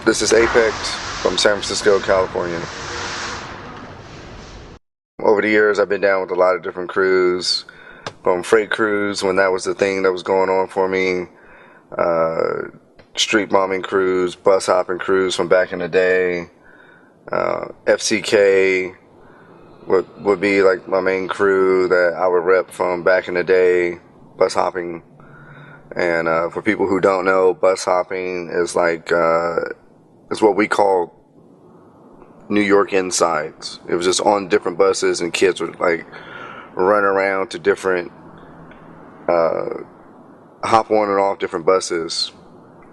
This is Apex from San Francisco, California. Over the years, I've been down with a lot of different crews, from freight crews when that was the thing that was going on for me, street bombing crews, bus hopping crews from back in the day, FCK would be like my main crew that I would rep from back in the day, bus hopping. And for people who don't know, bus hopping is like is what we call New York insides. It was just on different buses, and kids would like run around to different, hop on and off different buses,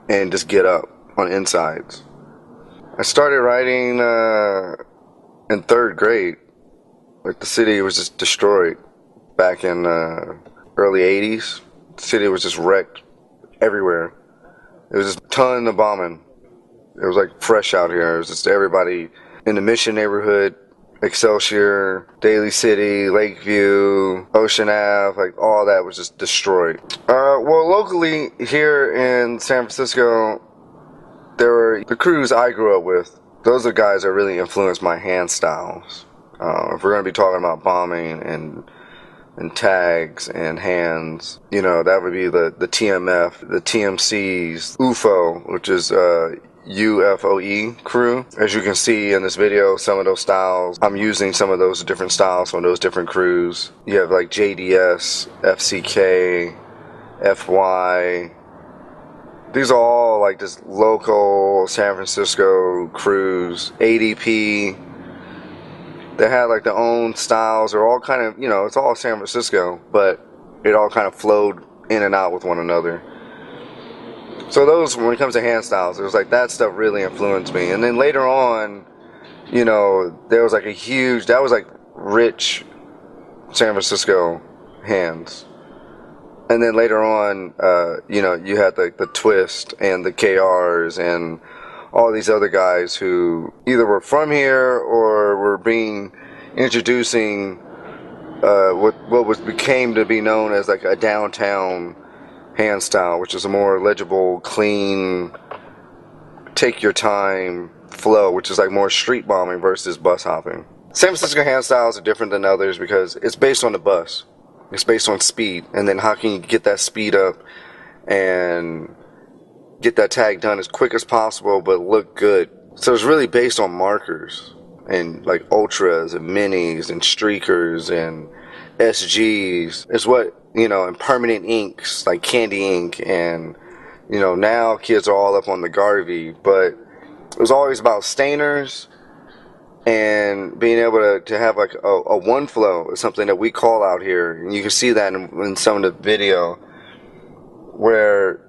and just get up on insides. I started riding in 3rd grade. Like, the city was just destroyed back in early 80s. The city was just wrecked everywhere. It was just a ton of bombing. It was like fresh out here. It was just everybody in the Mission neighborhood, Excelsior, Daly City, Lakeview, Ocean Ave, like all that was just destroyed. Well, locally here in San Francisco, there were the crews I grew up with. Those are the guys that really influenced my hand styles. If we're going to be talking about bombing and tags and hands, you know, that would be the TMF, the TMCs, UFO, which is UFOE crew. As you can see in this video, some of those styles, I'm using some of those different styles from those different crews. You have like JDS, FCK, FY. These are all like just local San Francisco crews. ADP. They had like their own styles. They're all kind of, you know, it's all San Francisco, but it all kind of flowed in and out with one another. So those, when it comes to hand styles, it was like that stuff really influenced me. And then later on, you know, there was like a huge, that was like rich San Francisco hands. And then later on, you know, you had like the Twist and the KRs and all these other guys who either were from here or were introducing what became to be known as like a downtown hand style, which is a more legible, clean, take your time flow, which is like more street bombing versus bus hopping. San Francisco hand styles are different than others because it's based on the bus. It's based on speed, and then how can you get that speed up and get that tag done as quick as possible but look good. So it's really based on markers and like ultras and minis and streakers and SGs. It's what, you know, and permanent inks like candy ink, and you know, now kids are all up on the Garvey, but it was always about stainers and being able to have like a one flow is something that we call out here, and you can see that in some of the video where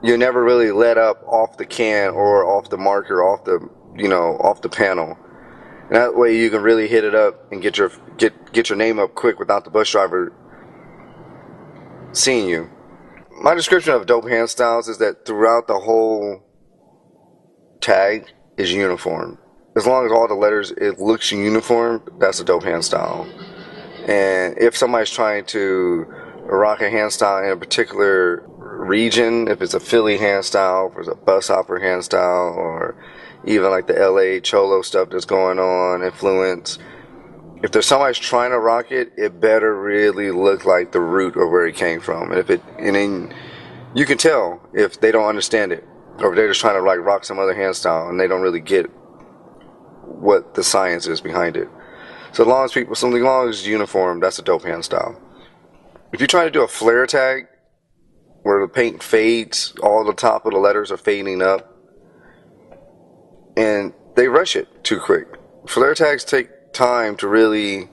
you never really let up off the can or off the marker, off the, you know, off the panel. And that way you can really hit it up and get your name up quick without the bus driver seeing you. My description of dope hand styles is that throughout the whole tag is uniform. As long as all the letters, it looks uniform, that's a dope hand style. And if somebody's trying to rock a hand style in a particular region, if it's a Philly hand style, if it's a bus hopper hand style, or even like the LA Cholo stuff that's going on, influence, if there's somebody's trying to rock it, it better really look like the root of where it came from. And then you can tell if they don't understand it, or if they're just trying to like rock some other hand style and they don't really get what the science is behind it. So as long as it's uniform, that's a dope hand style. If you're trying to do a flare tag where the paint fades, all the top of the letters are fading up, and they rush it too quick. Flare tags take time to really,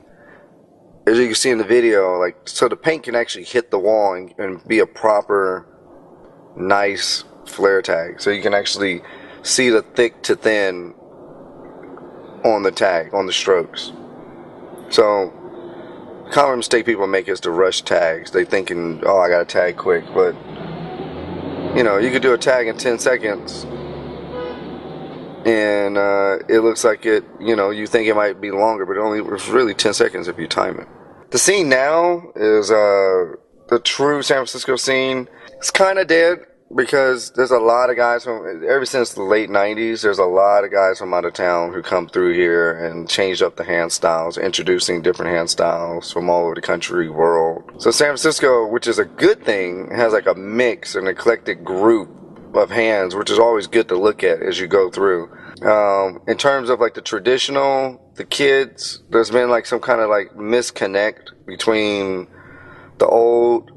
as you can see in the video, like, so the paint can actually hit the wall and be a proper, nice flare tag. So you can actually see the thick to thin on the tag, on the strokes. So common mistake people make is to rush tags. They thinking, oh, I got to tag quick, but you know, you could do a tag in 10 seconds and it looks like it, you know, you think it might be longer, but it's really 10 seconds if you time it. The scene now is the true San Francisco scene. It's kind of dead. because there's a lot of guys from ever since the late 90s. There's a lot of guys from out of town who come through here and changed up the hand styles, introducing different hand styles from all over the country, world. So San Francisco, which is a good thing, has like a mix, an eclectic group of hands, which is always good to look at as you go through. In terms of like the traditional, the kids, there's been like some kind of like misconnect between the old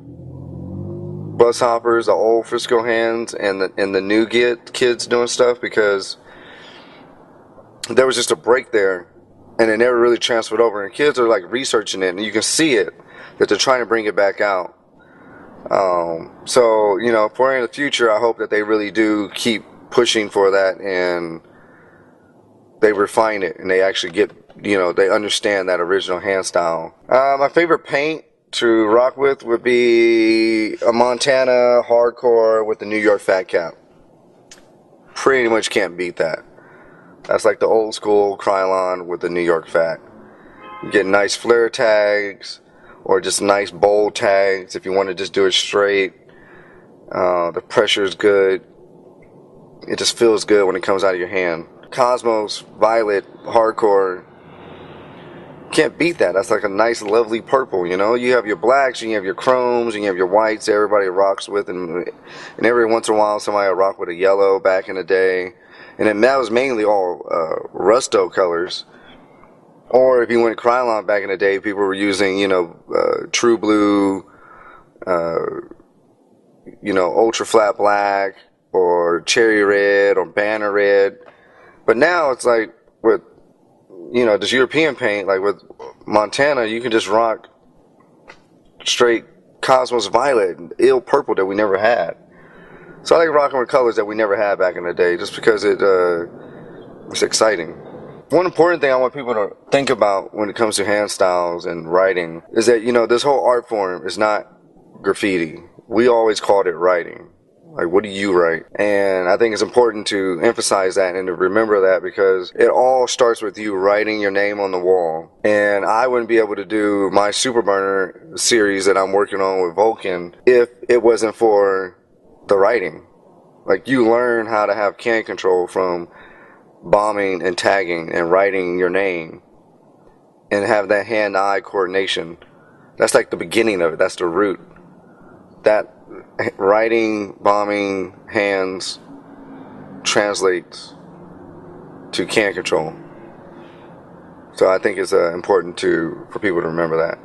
bus hoppers, the old Frisco hands, and the new kids doing stuff, because there was just a break there, and it never really transferred over. And kids are like researching it, and you can see it that they're trying to bring it back out. So you know, for in the future, I hope that they really do keep pushing for that, and they refine it, and they actually get, you know, they understand that original hand style. My favorite paint to rock with would be a Montana hardcore with the New York fat cap. Pretty much can't beat that. That's like the old school Krylon with the New York fat. You get nice flare tags, or just nice bold tags if you want to just do it straight. The pressure is good. It just feels good when it comes out of your hand. Cosmos Violet hardcore, can't beat that. That's like a nice lovely purple, you know. You have your blacks, you have your chromes, and you have your whites everybody rocks with, and every once in a while somebody will rock with a yellow back in the day, and then that was mainly all Rusto colors. Or if you went Krylon back in the day, people were using, you know, True Blue, you know, Ultra Flat Black, or Cherry Red, or Banner Red. But now it's like with, you know, this European paint, like with Montana, you can just rock straight Cosmos Violet and ill purple that we never had. So I like rocking with colors that we never had back in the day, just because it's exciting. One important thing I want people to think about when it comes to hand styles and writing is that, you know, this whole art form is not graffiti. We always called it writing. Like, what do you write? And I think it's important to emphasize that and to remember that, because it all starts with you writing your name on the wall. And I wouldn't be able to do my Super Burner series that I'm working on with Vulcan if it wasn't for the writing. Like, you learn how to have can control from bombing and tagging and writing your name, and have that hand-eye coordination. That's like the beginning of it. That's the root. That writing, bombing, hands translates to can control. So I think it's important for people to remember that.